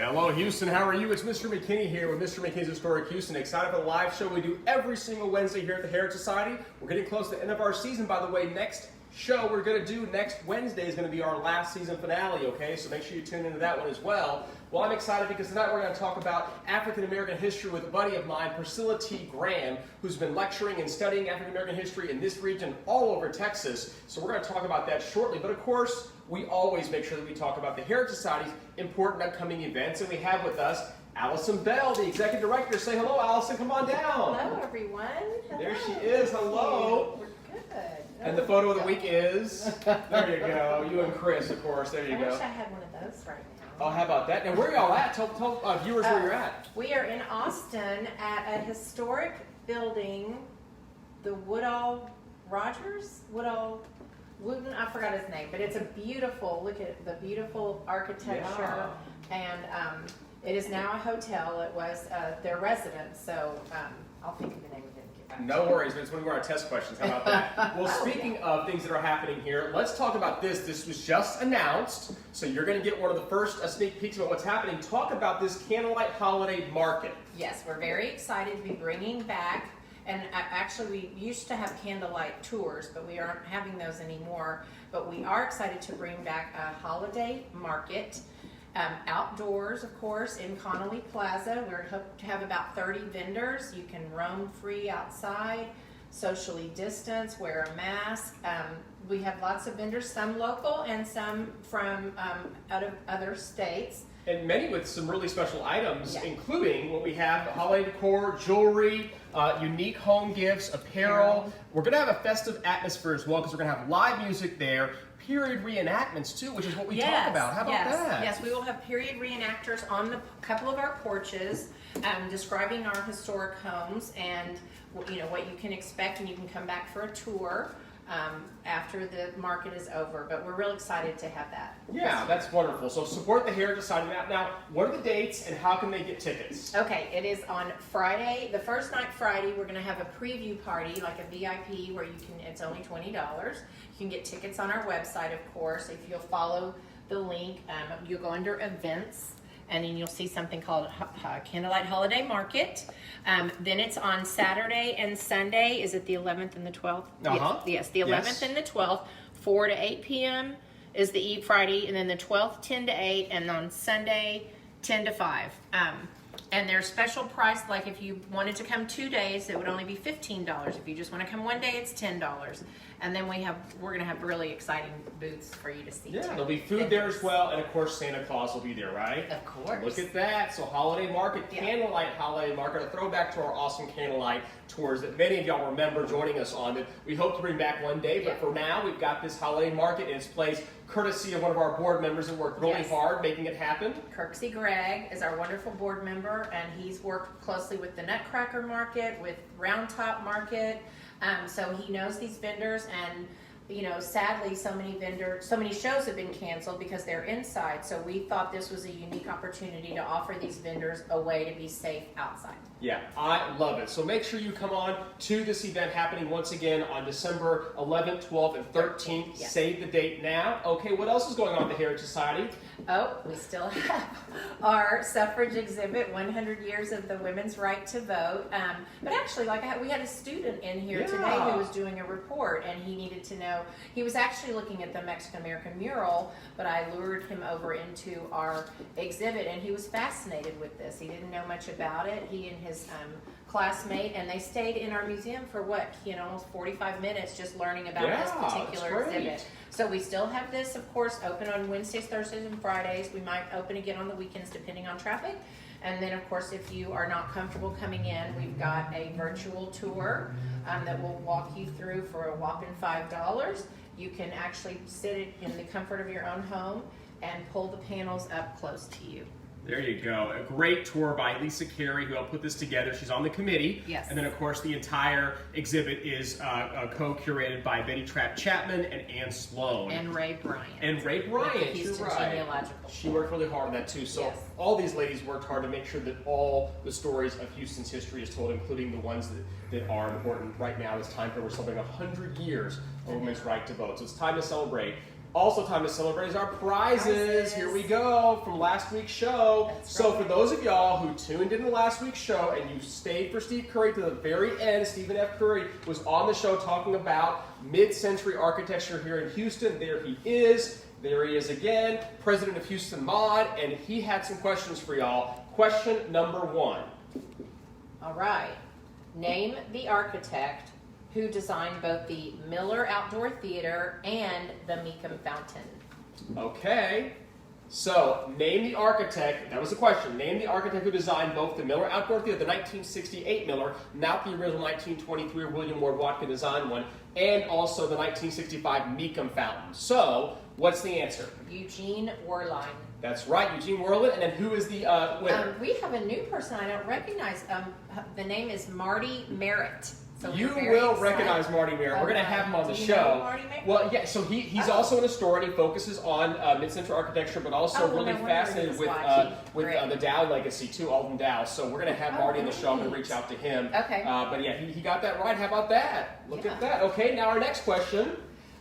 Hello, Houston. How are you? It's Mr. McKinney here with Mr. McKinney's Historic Houston. Excited for the live show we do every single Wednesday here at the Heritage Society. We're getting close to the end of our season, by the way. Next show we're going to do next Wednesday is going to be our last season finale, okay? So make sure you tune into that one as well. Well, I'm excited because tonight we're going to talk about African American history with a buddy of mine, Priscilla T Graham, who's been lecturing and studying African American history in this region all over Texas. So we're going to talk about that shortly. But of course, we always make sure that we talk about the Heritage Society's important upcoming events. And we have with us Allison Bell, the Executive Director. Say hello, Allison. Come on down. Hello, everyone. Hello. There she is. Hello. We're good. And the photo of the week is, there you go, you and Chris, of course, there you go. I wish I had one of those right now. Oh, how about that? Now, where are y'all at? Tell viewers where you're at. We are in Austin at a historic building, the Woodall Rogers? Wooden, I forgot his name, but it's a beautiful, look at the beautiful architecture. Yeah. And it is now a hotel. It was their residence, so I'll think of the name of it and get back to No you. worries, it's one of our test questions. How about that? Well, speaking of things that are happening here, let's talk about this. This was just announced, so you're going to get one of the first sneak peeks about what's happening. Talk about this Candlelight Holiday Market. Yes, we're very excited to be bringing back, and actually we used to have candlelight tours, but we aren't having those anymore. But we are excited to bring back a holiday market. Outdoors, of course, in Connolly Plaza. We're hoping to have about 30 vendors. You can roam free outside, socially distance, wear a mask. We have lots of vendors, some local and some from out of other states. And many with some really special items, Yeah. including what we have, holiday decor, jewelry, unique home gifts, apparel. We're going to have a festive atmosphere as well because we're going to have live music there. Period reenactments too, which is what we talk about. How about that? Yes, we will have period reenactors on the couple of our porches, describing our historic homes and what you can expect, and you can come back for a tour after the market is over. But we're real excited to have that. Yeah, that's wonderful. So support the Heritage Society. Now, what are the dates and how can they get tickets? Okay, it is on Friday, the first night Friday. We're going to have a preview party, like a VIP, where it's only $20. You can get tickets on our website, of course. If you'll follow the link, you'll go under events, and then you'll see something called Candlelight Holiday Market. Then it's on Saturday and Sunday. Is it the 11th and the 12th? Yes, the 11th and the 12th, 4 to 8 p.m. is the Friday, and then the 12th, 10 to 8, and on Sunday, 10 to 5. And there's special price, like if you wanted to come 2 days, it would only be $15. If you just want to come 1 day, it's $10. And then we're going to have really exciting booths for you to see. Yeah, too. there'll be food there as well, and of course Santa Claus will be there, right? Of course. Look at that. So holiday market, Yeah. Candlelight Holiday Market, a throwback to our awesome candlelight tours that many of y'all remember joining us on that we hope to bring back one day. But Yeah. for now, we've got this holiday market in its place, courtesy of one of our board members that worked really Yes. hard making it happen. Kirksey Gregg is our wonderful board member, and he's worked closely with the Nutcracker Market, with Round Top Market, so he knows these vendors. And sadly, so many shows have been canceled because they're inside. So we thought this was a unique opportunity to offer these vendors a way to be safe outside. Yeah, I love it. So make sure you come on to this event happening once again on December 11th, 12th, and 13th. Yes. Save the date now. Okay, what else is going on at the Heritage Society? Oh, we still have our suffrage exhibit, 100 Years of the Women's Right to Vote. But actually, we had a student in here today who was doing a report, and he needed to know. He was actually looking at the Mexican-American mural, but I lured him over into our exhibit, and he was fascinated with this. He didn't know much about it. He and his classmate, and they stayed in our museum for almost 45 minutes just learning about this particular exhibit. So we still have this, of course, open on Wednesdays, Thursdays, and Fridays. We might open again on the weekends depending on traffic. And then, of course, if you are not comfortable coming in, we've got a virtual tour that will walk you through for a whopping $5. You can actually sit in the comfort of your own home and pull the panels up close to you. There you go. A great tour by Lisa Carey, who helped put this together. She's on the committee. Yes. And then, of course, the entire exhibit is co-curated by Betty Trapp Chapman and Ann Sloan. And Ray Bryant. And Ray Bryant, Houston you're right. Genealogical. She worked really hard on that too. So Yes. all these ladies worked hard to make sure that all the stories of Houston's history is told, including the ones that are important right now. It's time for we're celebrating 100 years of women's right to vote. So it's time to celebrate. Also, time to celebrate our prizes. Here we go from last week's show. So for those of y'all who tuned into last week's show and you stayed for Steve Curry to the very end, Stephen F. Curry was on the show talking about mid-century architecture here in Houston. There he is. There he is again, president of Houston Mod, and he had some questions for y'all. Question number 1. All right. Name the architect who designed both the Miller Outdoor Theater and the Mecum Fountain. Okay, so name the architect, that was the question, name the architect who designed both the Miller Outdoor Theater, the 1968 Miller, not the original 1923 William Ward Watkin designed one, and also the 1965 Mecum Fountain. So, what's the answer? Eugene Werlein. That's right, Eugene Werlein, and then who is the winner? We have a new person I don't recognize. The name is Marty Merritt. So you will recognize Marty Merritt. We're going to have him on the show. Marty Merritt? Well, yeah, so he's also an historian. He focuses on mid-century architecture, but also really fascinated with the Dow legacy, too, Alden Dow. So we're going to have Marty on the show. I'm going to reach out to him. Okay. But yeah, he got that right. How about that? Look at that. Okay, now our next question.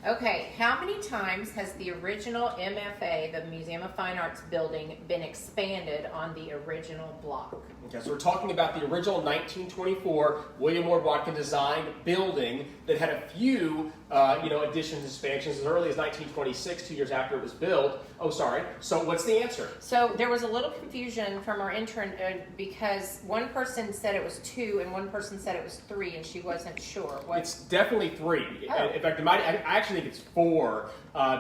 Okay, how many times has the original MFA, the Museum of Fine Arts building, been expanded on the original block? Okay, so we're talking about the original 1924 William Ward Watkin designed building that had a few, additions and expansions as early as 1926, 2 years after it was built. Oh, sorry. So what's the answer? So there was a little confusion from our intern because one person said it was 2 and one person said it was 3, and she wasn't sure. It's definitely 3. Oh. In fact, I actually think it's 4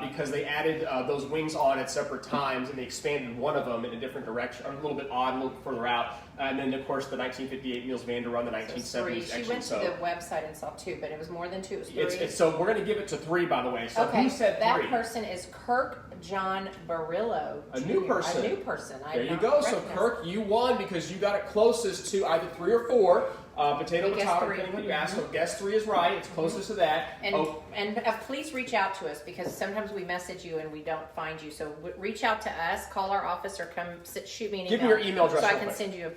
because they added those wings on at separate times and they expanded one of them in a different direction, a little bit odd, a little further out. And then, of course, the 1958 Meals Van der Run, the 1970s section. She went to the website and saw 2, but it was more than 2. It was 3. So we're going to give it to 3, by the way. So okay. Who said 3? That person is Kirk John Barillo. A new person. A new person. There you go. So Kirk, you won because you got it closest to either 3 or 4. Potato, depending what you ask. So guess 3 is right. It's closest to that. And please reach out to us because sometimes we message you and we don't find you. So reach out to us, call our office, or come shoot me an email. Give me your email address. So I can send you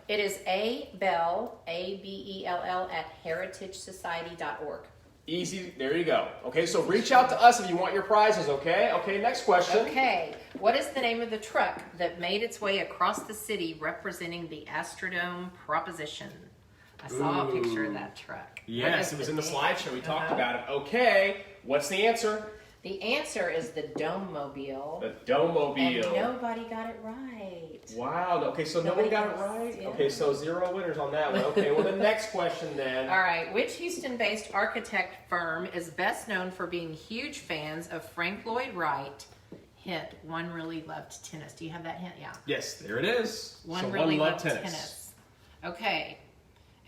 it is abell, ABELL @heritagesociety.org. Easy. There you go. Okay, so reach out to us if you want your prizes, okay? Okay, next question. Okay. What is the name of the truck that made its way across the city representing the Astrodome Proposition? I saw a picture of that truck. Yes, it was in the slideshow. We talked about it. Okay, what's the answer? The answer is the Dome-mobile. The Dome-mobile. And nobody got it right. Wow. Okay, so nobody got it right? Yeah. Okay, so 0 winners on that one. Okay, well, the next question then. All right. Which Houston-based architect firm is best known for being huge fans of Frank Lloyd Wright? Hint, one really loved tennis. Do you have that hint? Yeah. Yes, there it is. One really loved tennis. Okay.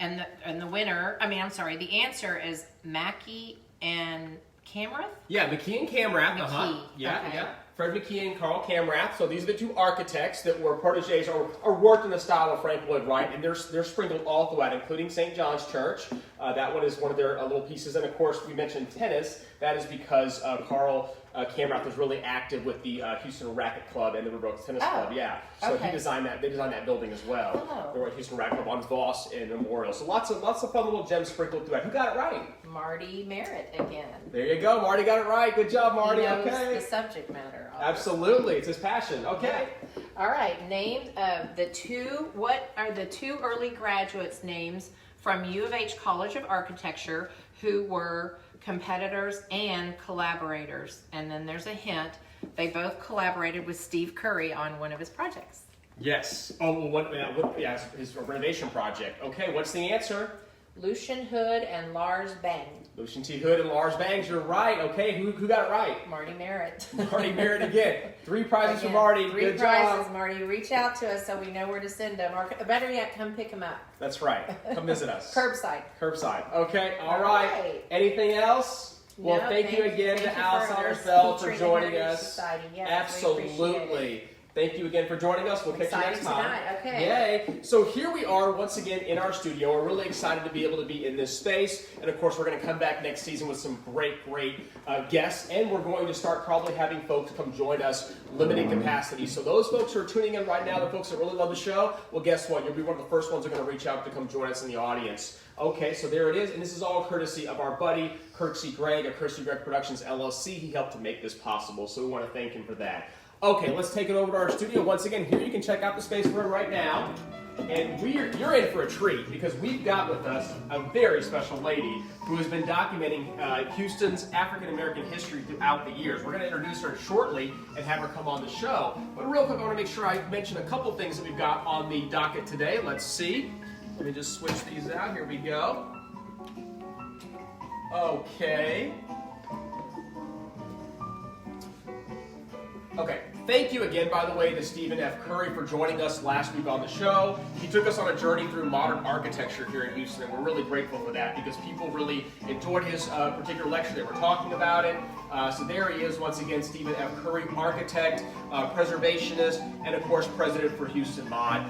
And the winner, the answer is Mackey and Camrath? Yeah, McKee and Camrath. McKee. Yeah, okay. yeah. Fred McKee and Carl Camrath. So these are the 2 architects that were proteges or worked in the style of Frank Lloyd Wright, and they're sprinkled all throughout, including St. John's Church. That one is one of their little pieces. And of course, we mentioned tennis. That is because Carl Camrath was really active with the Houston Racquet Club and the River Oaks Tennis Club. Yeah, so he designed that. They designed that building as well. Oh. They were at Houston Racquet Club on Voss and Memorial. So lots of fun little gems sprinkled throughout. Who got it right? Marty Merritt again. There you go. Marty got it right. Good job, Marty. He knows okay. the subject matter. Absolutely, it's his passion. Okay. Yeah. All right. Name the 2. What are the 2 early graduates' names from U of H College of Architecture who were competitors and collaborators? And then there's a hint. They both collaborated with Steve Curry on one of his projects. Yes. Oh, well, his renovation project. Okay, what's the answer? Lucian Hood and Lars Bang. Lucian T. Hood and Lars Bangs, you're right. Okay, who got it right? Marty Merritt. Marty Merritt again. 3 prizes for Marty. 3 Good prizes, job. Marty. Reach out to us so we know where to send them. Or better yet, come pick them up. That's right. Come visit us. Curbside. Okay, all right. Anything else? Well, thank you again to Alice Bell for joining us. Yes, absolutely. Thank you again for joining us. We'll catch you next time. Excited tonight, okay. Yay. So here we are once again in our studio. We're really excited to be able to be in this space. And of course, we're going to come back next season with some great guests. And we're going to start probably having folks come join us limited capacity. So those folks who are tuning in right now, the folks that really love the show, well, guess what? You'll be one of the first ones who are going to reach out to come join us in the audience. Okay, so there it is. And this is all courtesy of our buddy, Kurt C. Gregg of Kurt C. Gregg Productions, LLC. He helped to make this possible. So we want to thank him for that. Okay, let's take it over to our studio. Once again, here you can check out the space we're in right now. And you're in for a treat because we've got with us a very special lady who has been documenting Houston's African-American history throughout the years. We're going to introduce her shortly and have her come on the show. But real quick, I want to make sure I mention a couple things that we've got on the docket today. Let's see. Let me just switch these out. Here we go. Okay. Okay, thank you again, by the way, to Stephen F. Curry for joining us last week on the show. He took us on a journey through modern architecture here in Houston, and we're really grateful for that because people really enjoyed his particular lecture. They were talking about it. So there he is, once again, Stephen F. Curry, architect, preservationist, and of course, president for Houston Mod.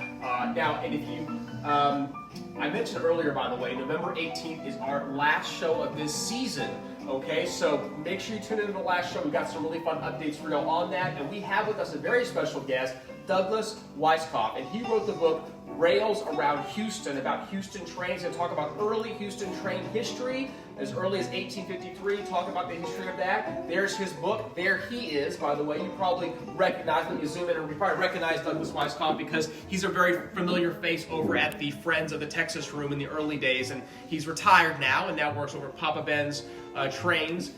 Now, and if you, I mentioned earlier, by the way, November 18th is our last show of this season. Okay, so make sure you tune into the last show. We've got some really fun updates for y'all on that. And we have with us a very special guest, Douglas Weisskopf. And he wrote the book, Rails Around Houston, about Houston trains, and talk about early Houston train history, as early as 1853, talk about the history of that. There's his book. There he is, by the way. You probably recognize, when you zoom in, and you probably recognize Douglas Weisskopf because he's a very familiar face over at the Friends of the Texas Room in the early days, and he's retired now and now works over at Papa Ben's Trains,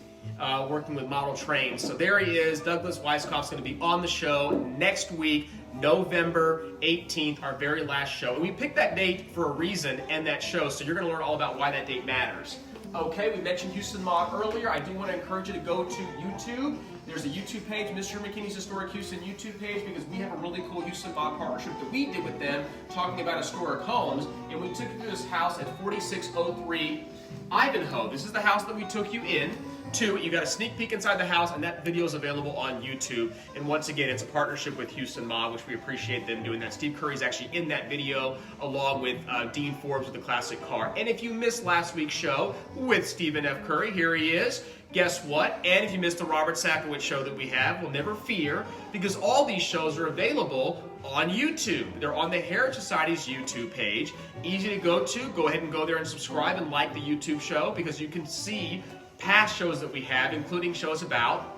working with model trains. So there he is. Douglas Weisskopf's going to be on the show next week, November 18th, our very last show. And we picked that date for a reason and that show, so you're going to learn all about why that date matters. Okay, we mentioned Houston Mod earlier. I do want to encourage you to go to YouTube. There's a YouTube page, Mister McKinney's Historic Houston YouTube page, because we have a really cool Houston Mod partnership that we did with them, talking about historic homes. And we took you through this house at 4603 Ivanhoe. This is the house that we took you in to. You got a sneak peek inside the house, and that video is available on YouTube. And once again, it's a partnership with Houston Mod, which we appreciate them doing that. Steve Curry's actually in that video, along with Dean Forbes with the classic car. And if you missed last week's show with Stephen F. Curry, here he is. Guess what? And if you missed the Robert Sakowicz show that we have, well, never fear, because all these shows are available on YouTube. They're on the Heritage Society's YouTube page. Easy to go to. Go ahead and go there and subscribe and like the YouTube show, because you can see past shows that we have, including shows about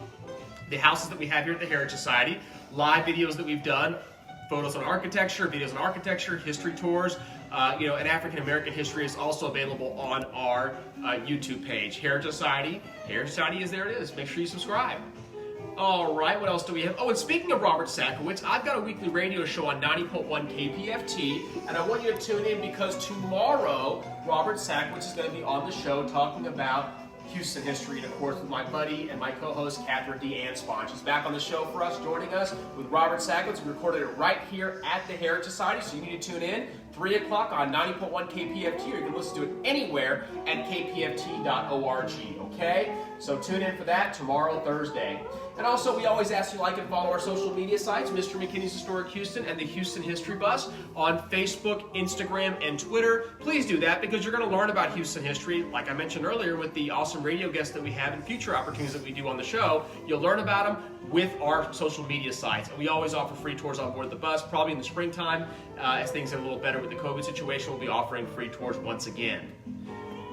the houses that we have here at the Heritage Society, live videos that we've done, photos on architecture, videos on architecture, history tours, and African American history is also available on our YouTube page. Heritage Society is there it is. Make sure you subscribe. All right, what else do we have? Oh, and speaking of Robert Sakowicz, I've got a weekly radio show on 90.1 KPFT, and I want you to tune in because tomorrow, Robert Sakowicz is going to be on the show talking about Houston history, and of course with my buddy and my co-host Catherine D. Anspon. She's back on the show for us, joining us with Robert Sakowicz. We recorded it right here at the Heritage Society, so you need to tune in 3 o'clock on 90.1 KPFT, or you can listen to it anywhere at kpft.org, okay? So tune in for that tomorrow, Thursday. And also, we always ask you to like and follow our social media sites, Mister McKinney's Historic Houston and the Houston History Bus on Facebook, Instagram, and Twitter. Please do that because you're going to learn about Houston history, like I mentioned earlier with the awesome radio guests that we have and future opportunities that we do on the show. You'll learn about them with our social media sites. And we always offer free tours on board the bus, probably in the springtime. As things get a little better with the COVID situation, we'll be offering free tours once again.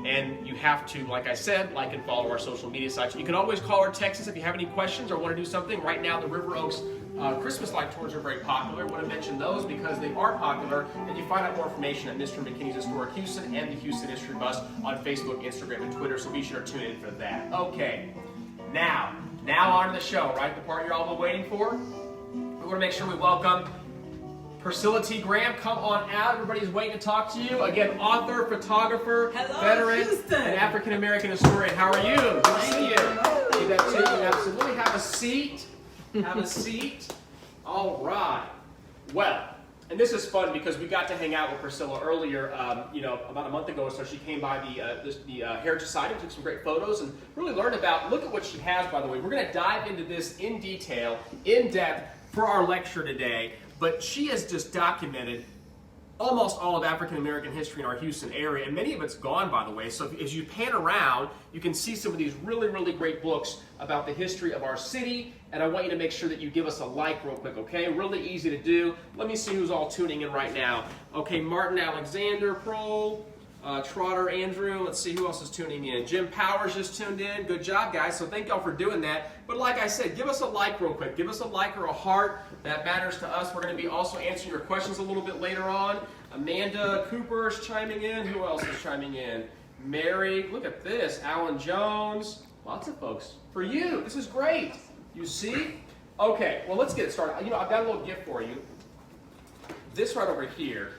And you have to, like I said, like and follow our social media sites. You can always call or text us if you have any questions or want to do something. Right now, the River Oaks Christmas light tours are very popular. I want to mention those because they are popular. And you find out more information at Mr. McKinney's Historic Houston and the Houston History Bus on Facebook, Instagram, and Twitter. So be sure to tune in for that. Okay, now on to the show, right? The part you're all been waiting for. We want to make sure we welcome Priscilla T. Graham. Come on out. Everybody's waiting to talk to you. Again, author, photographer, veteran, Houston. and African-American historian. How are you? Good to see you. See that too? You absolutely have a seat. Have a seat. All right. Well, and this is fun because we got to hang out with Priscilla earlier, about a month ago or so. She came by the Heritage Society, took some great photos, and really learned about, look at what she has, by the way. We're going to dive into this in detail, in depth, for our lecture today, but she has just documented almost all of African American history in our Houston area, and many of it's gone, by the way. So as you pan around, you can see some of these really, really great books about the history of our city, and I want you to make sure that you give us a like real quick, okay? Really easy to do. Let me see who's all tuning in right now. Okay, Martin Alexander, Pro, Trotter, Andrew, let's see who else is tuning in. Jim Powers just tuned in. Good job, guys. So thank y'all for doing that. But like I said, give us a like real quick. Give us a like or a heart. That matters to us. We're going to be also answering your questions a little bit later on. Amanda Cooper is chiming in. Who else is chiming in? Mary, look at this. Alan Jones. Lots of folks. For you, this is great. You see? Okay, well, let's get it started. You know, I've got a little gift for you. This right over here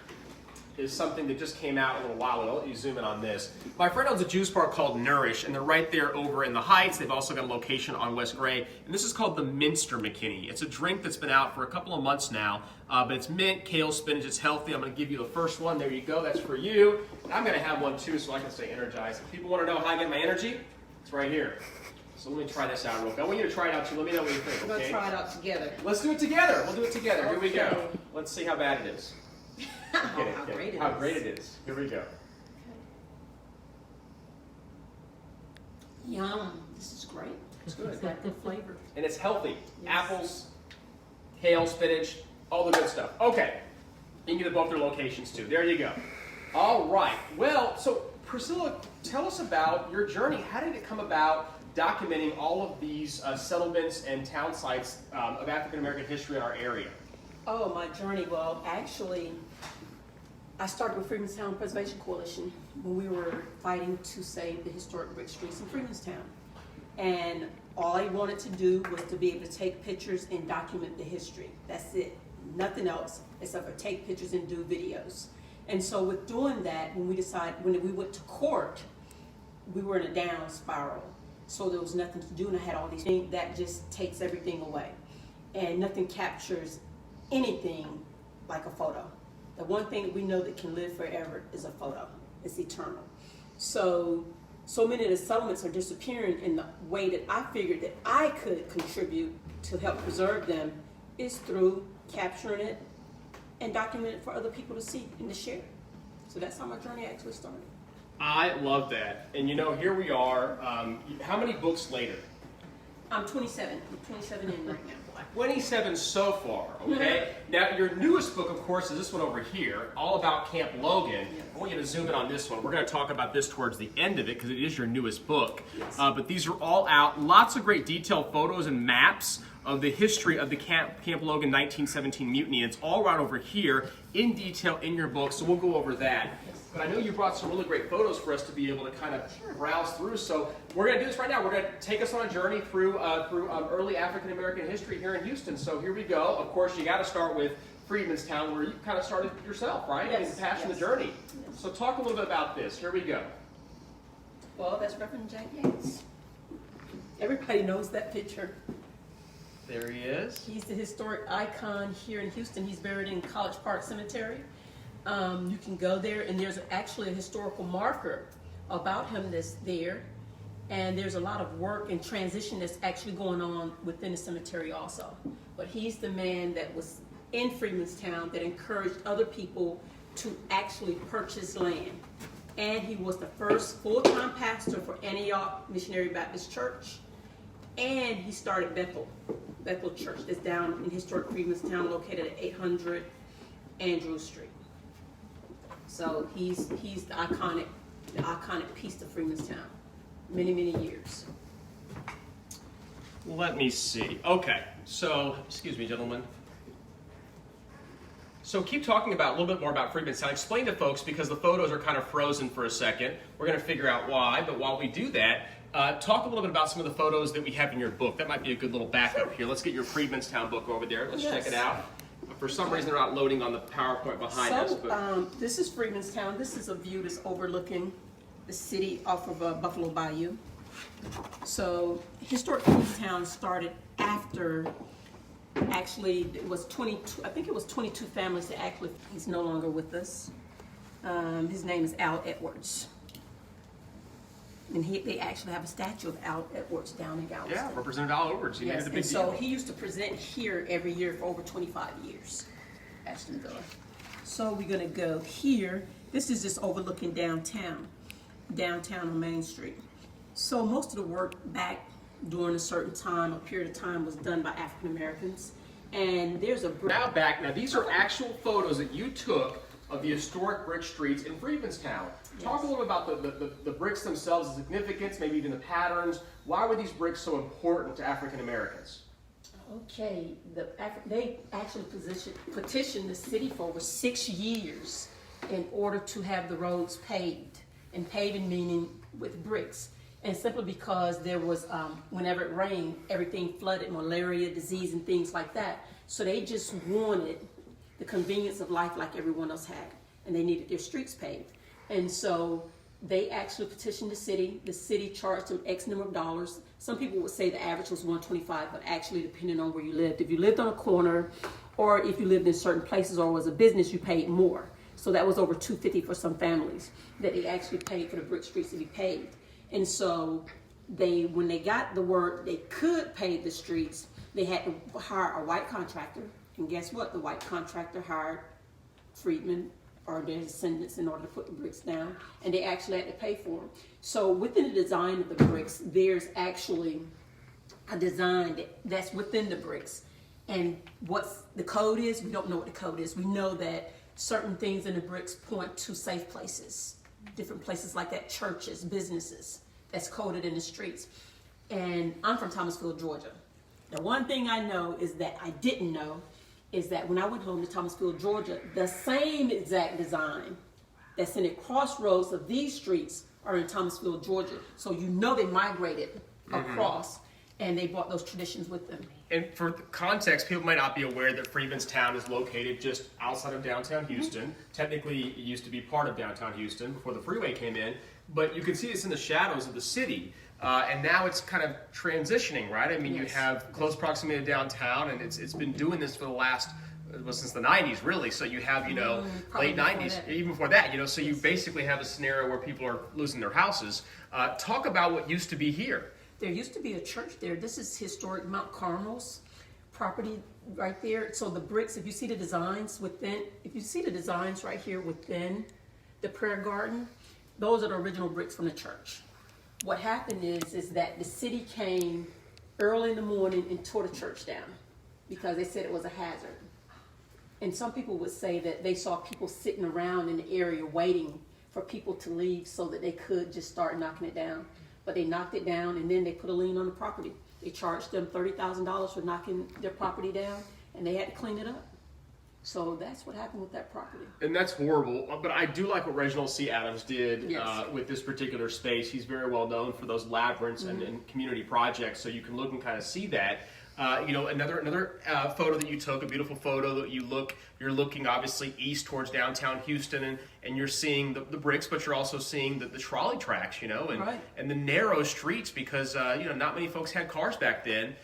is something that just came out a little while ago. I'll let you zoom in on this. My friend owns a juice bar called Nourish, and they're right there over in the Heights. They've also got a location on West Gray, and this is called the Mister McKinney. It's a drink that's been out for a couple of months now, but it's mint, kale, spinach. It's healthy. I'm going to give you the first one. There you go. That's for you. And I'm going to have one too, so I can stay energized. If people want to know how I get my energy, it's right here. So let me try this out real quick. I want you to try it out too. Let me know what you think. We're going to try it out together. Let's do it together. We'll do it together. Here we go. Okay. Let's see how bad it is. How great it is. How great it is. Here we go. Yum. This is great. It's good. It's got good flavor. And it's healthy. Yes. Apples, kale, spinach, all the good stuff. Okay. You can get both their locations too. There you go. All right. Well, so Priscilla, tell us about your journey. How did it come about documenting all of these settlements and town sites of African American history in our area? Oh, my journey. Well, actually, I started with Freemanstown Preservation Coalition when we were fighting to save the historic brick streets in Freemanstown. And all I wanted to do was to be able to take pictures and document the history. That's it. Nothing else except for take pictures and do videos. And so with doing that, when we went to court, we were in a down spiral. So there was nothing to do, and I had all these things that just takes everything away. And nothing captures anything like a photo. The one thing that we know that can live forever is a photo. It's eternal. So many of the settlements are disappearing, in the way that I figured that I could contribute to help preserve them is through capturing it and documenting it for other people to see and to share. So that's how my journey actually started. I love that. And you know, here we are. How many books later? I'm 27. I'm 27 in right now. 27 so far, okay? Now, your newest book, of course, is this one over here, all about Camp Logan. Yes. I want you to zoom in on this one. We're going to talk about this towards the end of it because it is your newest book. Yes. But these are all out. Lots of great detailed photos and maps of the history of the Camp Logan 1917 mutiny. It's all right over here in detail in your book, so we'll go over that. But I know you brought some really great photos for us to be able to kind of browse through. So we're going to do this right now. We're going to take us on a journey through early African American history here in Houston. So here we go. Of course, you got to start with Freemanstown, where you kind of started yourself, right? Yes, And passion yes. the journey. Yes. So talk a little bit about this. Here we go. Well, that's Reverend Jack Yates. Everybody knows that picture. There he is. He's the historic icon here in Houston. He's buried in College Park Cemetery. You can go there, and there's actually a historical marker about him that's there. And there's a lot of work and transition that's actually going on within the cemetery also. But he's the man that was in Freemanstown that encouraged other people to actually purchase land. And he was the first full-time pastor for Antioch Missionary Baptist Church. And he started Bethel Church that's down in historic Freemanstown, located at 800 Andrews Street. So he's the iconic piece of Freemanstown. Many years. Let me see. Okay, so, excuse me, gentlemen. So keep talking about a little bit more about Freemanstown. Explain to folks, because the photos are kind of frozen for a second. We're going to figure out why, but while we do that, talk a little bit about some of the photos that we have in your book. That might be a good little backup here. Let's get your Freemanstown book over there. Let's check it out. For some reason, they're not loading on the PowerPoint behind us. But this is Freemanstown. This is a view that's overlooking the city off of Buffalo Bayou. So historic Freemanstown started after, actually, it was 22, I think it was 22 families that actually, he's no longer with us. His name is Al Edwards. And they actually have a statue of Al Edwards down in Galveston. Yeah, Representative Al Edwards. He made it a big And so deal. he used to present here every year for over 25 years, Ashton Villa. So we're gonna go here. This is just overlooking downtown on Main Street. So most of the work back during a certain time, a period of time, was done by African Americans. And there's a brick. Now these are actual photos that you took of the historic brick streets in Freedmanstown. Talk a little about the bricks themselves, the significance, maybe even the patterns. Why were these bricks so important to African Americans? Okay, they actually petitioned the city for over 6 years in order to have the roads paved, and paving meaning with bricks. And simply because there was, whenever it rained, everything flooded, malaria, disease, and things like that. So they just wanted the convenience of life like everyone else had, and they needed their streets paved. And so they actually petitioned the city. The city charged them X number of dollars. Some people would say the average was $125, but actually depending on where you lived. If you lived on a corner, or if you lived in certain places, or was a business, you paid more. So that was over $250 for some families that they actually paid for the brick streets to be paved. And so when they got the word they could pave the streets, they had to hire a white contractor. And guess what? The white contractor hired Freedman or their descendants in order to put the bricks down, and they actually had to pay for them. So within the design of the bricks, there's actually a design that's within the bricks. And what the code is, we don't know what the code is. We know that certain things in the bricks point to safe places, different places like that, churches, businesses, that's coded in the streets. And I'm from Thomasville, Georgia. The one thing I know is that I didn't know is that when I went home to Thomasville, Georgia, the same exact design that's in the crossroads of these streets are in Thomasville, Georgia. So you know they migrated across, and they brought those traditions with them. And for context, people might not be aware that Freedmanstown is located just outside of downtown Houston. Technically, it used to be part of downtown Houston before the freeway came in, but you can see it's in the shadows of the city. And now it's kind of transitioning, right? I mean, you have close proximity to downtown, and it's been doing this for the last, well, since the 90s, really. So you have, late 90s, even before that, so you basically have a scenario where people are losing their houses. Talk about what used to be here. There used to be a church there. This is historic Mount Carmel's property right there. So the bricks, if you see the designs right here within the prayer garden, those are the original bricks from the church. What happened is that the city came early in the morning and tore the church down because they said it was a hazard. And some people would say that they saw people sitting around in the area waiting for people to leave so that they could just start knocking it down. But they knocked it down, and then they put a lien on the property. They charged them $30,000 for knocking their property down, and they had to clean it up. So that's what happened with that property. And that's horrible, but I do like what Reginald C. Adams did with this particular space. He's very well known for those labyrinths and community projects, so you can look and kind of see that. Another photo that you took, a beautiful photo that you're looking obviously east towards downtown Houston, and you're seeing the bricks, but you're also seeing the trolley tracks, and the narrow streets because, not many folks had cars back then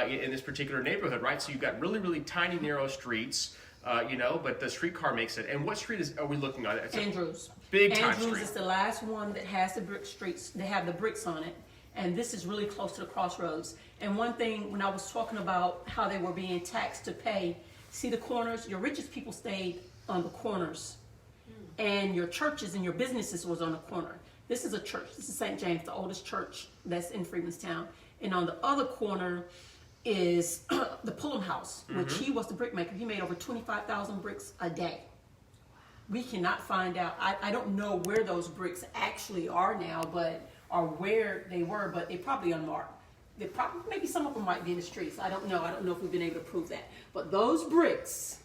in this particular neighborhood, right? So you've got really, really tiny, narrow streets. But the streetcar makes it. And what street are we looking at? It's Andrews. Big time Andrews street. is the last one that has the brick streets. They have the bricks on it. And this is really close to the crossroads. And one thing, when I was talking about how they were being taxed to pay, see the corners? Your richest people stayed on the corners. And your churches and your businesses was on the corner. This is a church. This is St. James, the oldest church that's in Freedmanstown. And on the other corner is the Pullum House, which he was the brick maker. He made over 25,000 bricks a day. We cannot find out. I don't know where those bricks actually are now, or where they were, but they're probably unmarked. Maybe some of them might be in the streets. I don't know. I don't know if we've been able to prove that. But those bricks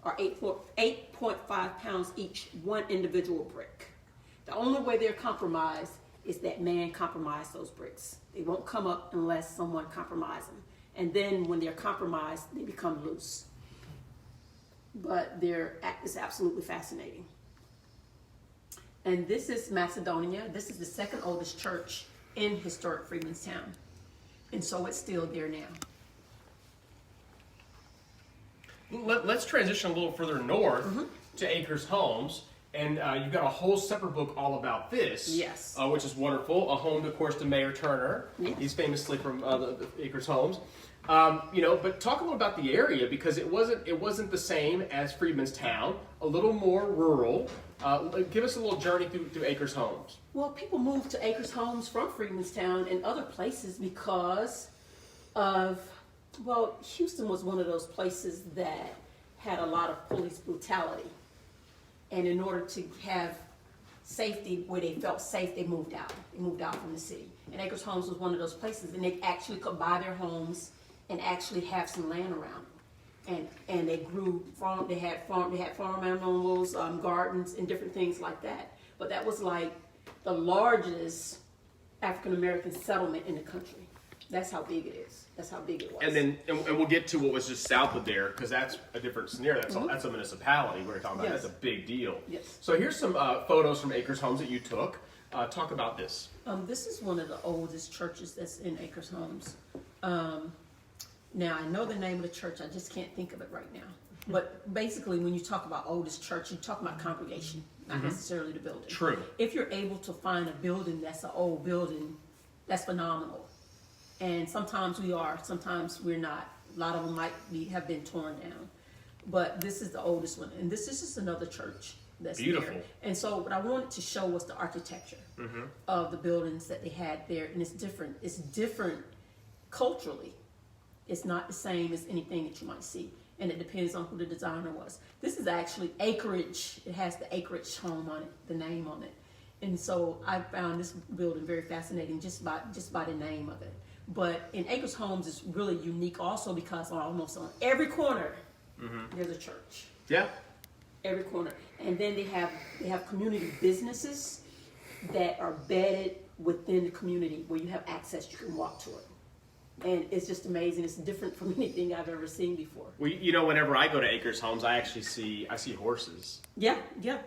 are 8.5 pounds each, one individual brick. The only way they're compromised is that man compromised those bricks. They won't come up unless someone compromises them. And then when they're compromised, they become loose. But it's absolutely fascinating. And this is Macedonia. This is the second oldest church in historic Freedmanstown. And so it's still there now. Let's transition a little further north to Acres Homes. And you've got a whole separate book all about this. Yes. Which is wonderful. A home, of course, to Mayor Turner. Yes. He's famously from the Acres Homes. But talk a little about the area, because it wasn't the same as Freedmanstown. A little more rural. Give us a little journey through Acres Homes. Well, people moved to Acres Homes from Freedmanstown and other places because of, Houston was one of those places that had a lot of police brutality. And in order to have safety where they felt safe, they moved out. They moved out from the city. And Acres Homes was one of those places, and they actually could buy their homes and actually have some land around. And they grew farm. They had farm animals, gardens, and different things like that. But that was like the largest African American settlement in the country. That's how big it is. That's how big it was. And we'll get to what was just south of there, because that's a different scenario. That's a municipality we're talking about. Yes. That's a big deal. Yes. So here's some photos from Acres Homes that you took. Talk about this. This is one of the oldest churches that's in Acres Homes. Now, I know the name of the church, I just can't think of it right now. But basically, when you talk about oldest church, you talk about congregation, not necessarily the building. True. If you're able to find a building that's an old building, that's phenomenal. And sometimes we are, sometimes we're not. A lot of them have been torn down. But this is the oldest one. And this is just another church that's beautiful. there. And so what I wanted to show was the architecture of the buildings that they had there. And it's different. It's different culturally. It's not the same as anything that you might see. And it depends on who the designer was. This is actually Acreage. It has the Acreage home on it, the name on it. And so I found this building very fascinating just by the name of it. But in Acres Homes, it's really unique also because almost on every corner, there's a church. Yeah. Every corner. And then they have community businesses that are bedded within the community where you have access, you can walk to it. And it's just amazing. It's different from anything I've ever seen before. Well, whenever I go to Acres Homes, I actually see horses. Yeah.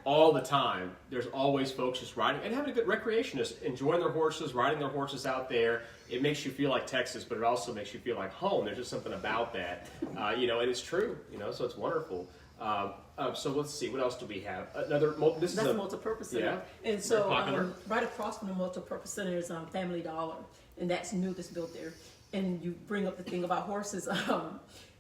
All the time. There's always folks just riding and having a good recreation, just enjoying their horses, riding their horses out there. It makes you feel like Texas, but it also makes you feel like home. There's just something about that, and it's true, so it's wonderful. So let's see, what else do we have? That's a multipurpose center. Yeah. And so right across from the multipurpose center is Family Dollar, and that's new that's built there. And you bring up the thing about horses.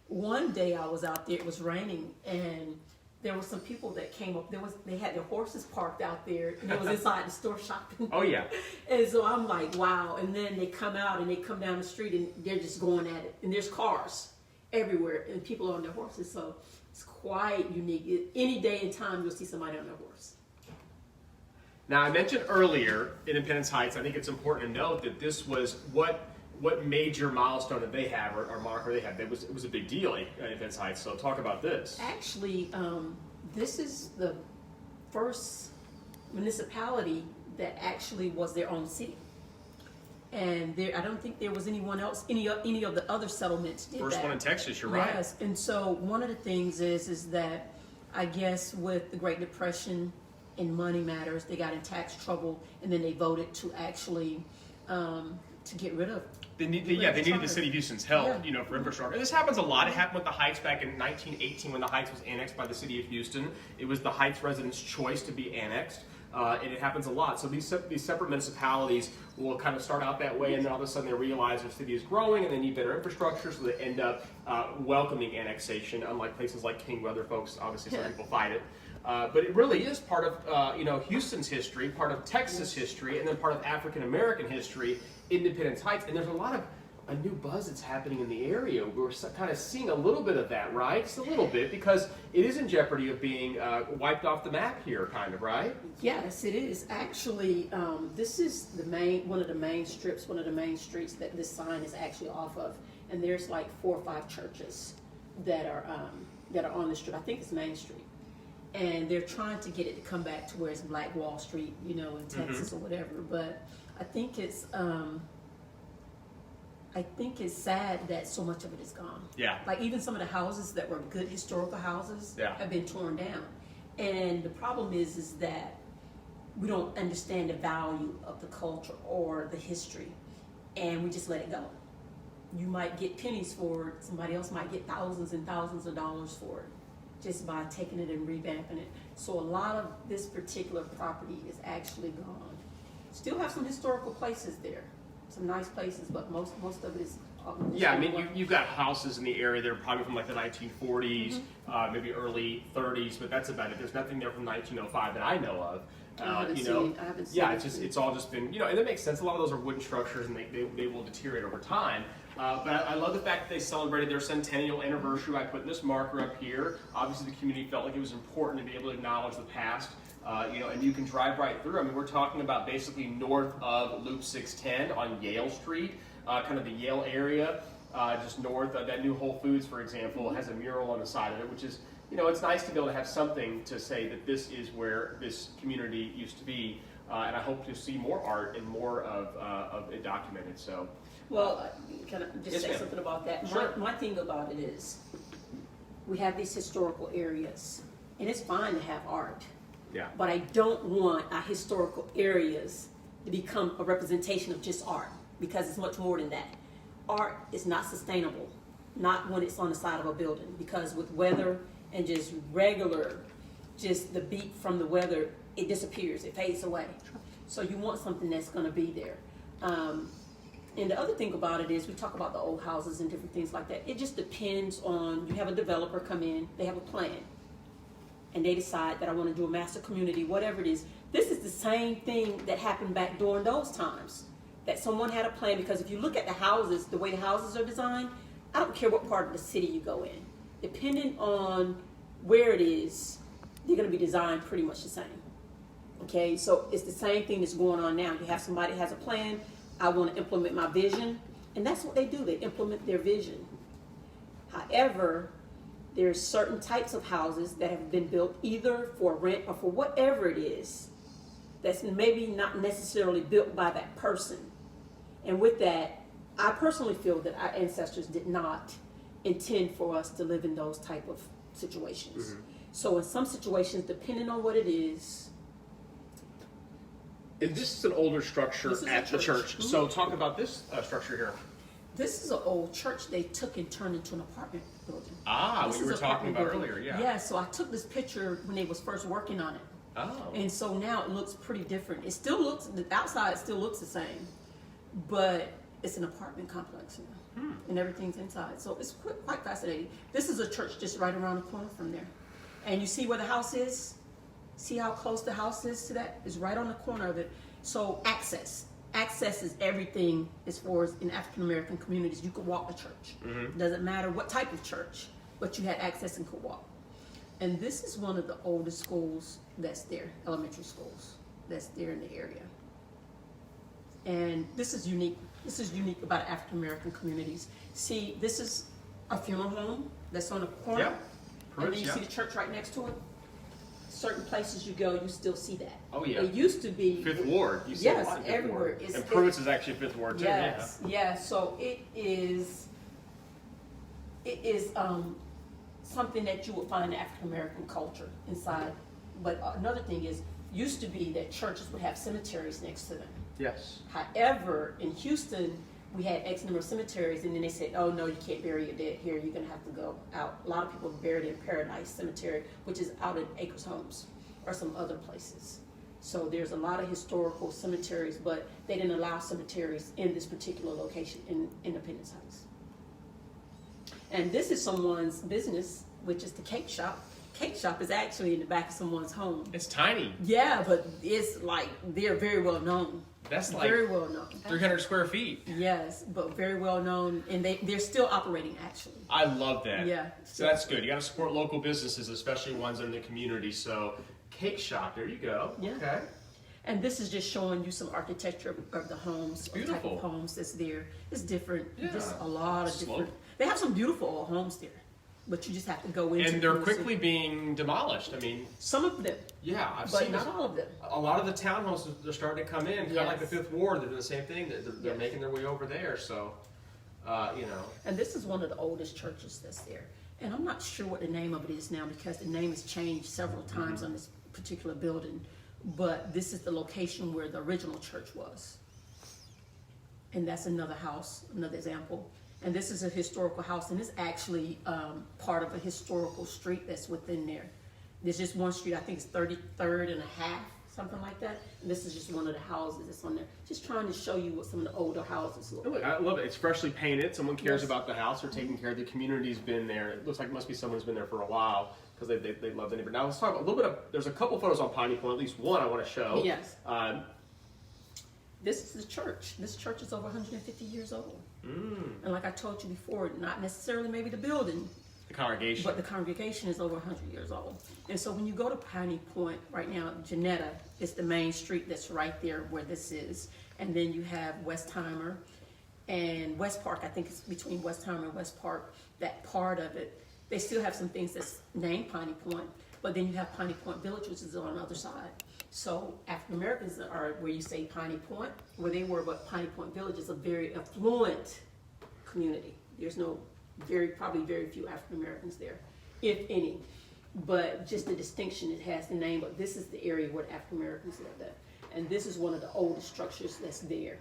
One day I was out there, it was raining, and there were some people that came up. They had their horses parked out there, and it was inside the store shopping. Oh yeah. And so I'm like, wow. And then they come out and they come down the street and they're just going at it. And there's cars everywhere and people on their horses. So it's quite unique. Any day and time you'll see somebody on their horse. Now I mentioned earlier Independence Heights. I think it's important to note that this was what major milestone did they have or marker they had? It was a big deal at Independence Heights. So talk about this. Actually, this is the first municipality that actually was their own city. And I don't think there was anyone else, any of the other settlements did First that. one in Texas, you're right. Yes, and so one of the things is that I guess with the Great Depression and money matters, they got in tax trouble, and then they voted to actually to get rid of. They needed the city of Houston's help, for infrastructure. And this happens a lot. It happened with the Heights back in 1918 when the Heights was annexed by the city of Houston. It was the Heights residents' choice to be annexed, and it happens a lot. So these separate municipalities will kind of start out that way, and then all of a sudden they realize their city is growing and they need better infrastructure, so they end up welcoming annexation, unlike places like King where other folks, obviously some people fight it. But it really is part of Houston's history, part of Texas history, and then part of African American history, Independence Heights. And there's a lot of a new buzz that's happening in the area. We're kind of seeing a little bit of that, right? Just a little bit, because it is in jeopardy of being wiped off the map here, kind of, right? Yes, it is. Actually, this is one of the main strips, one of the main streets that this sign is actually off of. And there's like 4 or 5 churches that are on the strip. I think it's Main Street. And they're trying to get it to come back to where it's Black Wall Street, in Texas or whatever. But I think it's sad that so much of it is gone. Yeah. Like even some of the houses that were good historical houses have been torn down. And the problem is that we don't understand the value of the culture or the history, and we just let it go. You might get pennies for it, somebody else might get thousands and thousands of dollars for it. just by taking it and revamping it. So a lot of this particular property is actually gone. Still have some historical places there, some nice places, but most of it is. Yeah, I mean, you've got houses in the area that are probably from like the 1940s, maybe early 30s, but that's about it. There's nothing there from 1905 that I know of. I haven't you seen know, it. I haven't seen yeah, it. it's all just been, and it makes sense. A lot of those are wooden structures, and they will deteriorate over time. But I love the fact that they celebrated their centennial anniversary by putting this marker up here. Obviously, the community felt like it was important to be able to acknowledge the past. And you can drive right through. I mean, we're talking about basically north of Loop 610 on Yale Street, kind of the Yale area, just north of that new Whole Foods, for example, has a mural on the side of it, which is, it's nice to be able to have something to say that this is where this community used to be. And I hope to see more art and more of it documented. So, Well, can I just Yes, say ma'am. something about that? Sure. My thing about it is, we have these historical areas, and it's fine to have art, yeah. but I don't want our historical areas to become a representation of just art, because it's much more than that. Art is not sustainable, not when it's on the side of a building, because with weather and just the beat from the weather, it disappears, it fades away. So you want something that's gonna be there. And the other thing about it is, we talk about the old houses and different things like that. It just depends on, you have a developer come in, they have a plan, and they decide that I want to do a master community, whatever it is. This is the same thing that happened back during those times, that someone had a plan. Because if you look at the houses, the way the houses are designed, I don't care what part of the city you go in. Depending on where it is, they're going to be designed pretty much the same. Okay, so it's the same thing that's going on now. You have somebody has a plan. I want to implement my vision, and that's what they do. They implement their vision. However, there's certain types of houses that have been built either for rent or for whatever it is, that's maybe not necessarily built by that person. And with that, I personally feel that our ancestors did not intend for us to live in those type of situations. So in some situations, depending on what it is, And this is an older structure This is a at the church. church. So talk about this structure here. this is an old church they took and turned into an apartment building. Ah, This what you is were talking apartment about building. earlier, yeah. Yeah, so I took this picture when they was first working on it. Oh. And so now it looks pretty different. It still looks, the outside still looks the same, but it's an apartment complex now, and everything's inside. So it's quite fascinating. This is a church just right around the corner from there. And you see where the house is? See how close the house is to that? It's right on the corner of it. So access is everything as far as in African American communities. You could walk to church. Doesn't matter what type of church, but you had access and could walk. And this is one of the oldest schools that's there, elementary schools that's there in the area. And this is unique. This is unique about African American communities. See, this is a funeral home that's on the corner. Yep. And then you see the church right next to it. Certain places you go, you still see that. Oh, yeah. It used to be Fifth Ward. You see Yes, a lot in Fifth everywhere. Ward. It's- And Pruitt's is actually Fifth Ward too. Yes, yes. So it is something that you would find in African American culture inside. But another thing is, used to be that churches would have cemeteries next to them. Yes. However, in Houston, we had X number of cemeteries, and then they said, oh no, you can't bury your dead here, you're gonna have to go out. A lot of people are buried in Paradise Cemetery, which is out in Acres Homes or some other places. So there's a lot of historical cemeteries, but they didn't allow cemeteries in this particular location in Independence House. And this is someone's business, which is the cake shop. Cake shop is actually in the back of someone's home. It's tiny. Yeah, but it's like, they're very well known. That's like Very well known. 300 square feet. Yes, but very well known, and they're still operating actually. I love that. Yeah. So that's good. You got to support local businesses, especially ones in the community. So cake shop, there you go. Yeah. Okay. And this is just showing you some architecture of the homes, or type beautiful. of homes that's there. It's different. Yeah. Just a lot of Slope. different. They have some beautiful old homes there, but you just have to go into. And they're them. quickly being demolished. I mean, Some of them, yeah, I've but seen not this. all of them. A lot of the townhouses, they're starting to come in, kind of like the Yes. Fifth Ward. They're doing the same thing. They're Yes. making their way over there. So, you know. And this is one of the oldest churches that's there. And I'm not sure what the name of it is now, because the name has changed several times on this particular building. But this is the location where the original church was. And that's another house, another example. And this is a historical house, and it's actually part of a historical street that's within there. There's just one street, I think it's 33rd and a half, something like that. And this is just one of the houses that's on there. Just trying to show you what some of the older houses look like. I love it. It's freshly painted. Someone cares about the house. They're taking care of the community's been there. It looks like it must be someone who's been there for a while because they love the neighborhood. Now let's talk about a little bit of, there's a couple photos on Piney Point, at least one I want to show. Yes. This is the church. This church is over 150 years old. And like I told you before, not necessarily maybe the building, the congregation. but the congregation is over 100 years old. And so when you go to Piney Point right now, Janetta is the main street that's right there where this is. And then you have Westheimer and West Park. I think it's between Westheimer and West Park, that part of it. They still have some things that's named Piney Point, but then you have Piney Point Village, which is on the other side. So African Americans are where you say Piney Point, where they were, but Piney Point Village is a very affluent community. There's probably very few African Americans there, if any. But just the distinction, it has the name, but this is the area where the African Americans lived at. And this is one of the oldest structures that's there.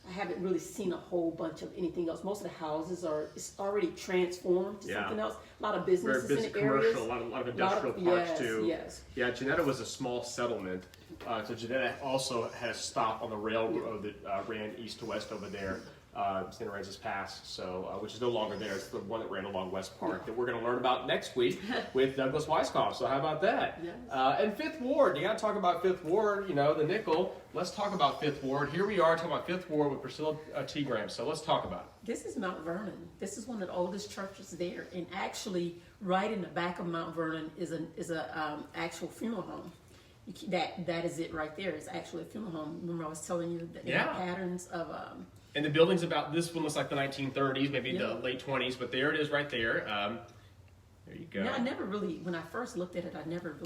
I haven't really seen a whole bunch of anything else. Most of the houses it's already transformed to something else. A lot of businesses Very busy in the areas. commercial, a lot of industrial parks too. Yes. Yeah, Janetta was a small settlement. So Janetta also had a stop on the railroad that ran east to west over there, St. Francis Pass, so which is no longer there. It's the one that ran along West Park that we're going to learn about next week with Douglas Weisskopf. So how about that? Yes. And Fifth Ward, you got to talk about Fifth Ward. You know, the nickel. Let's talk about Fifth Ward. Here we are talking about Fifth Ward with Priscilla T Graham. So let's talk about it. This is Mount Vernon. This is one of the oldest churches there, and actually, right in the back of Mount Vernon is a actual funeral home. That is it right there. It's actually a funeral home. Remember, I was telling you that they have patterns of. And the building's about, this one looks like the 1930s, maybe the late 20s, but there it is right there. There you go. Yeah, I never really, when I first looked at it, I never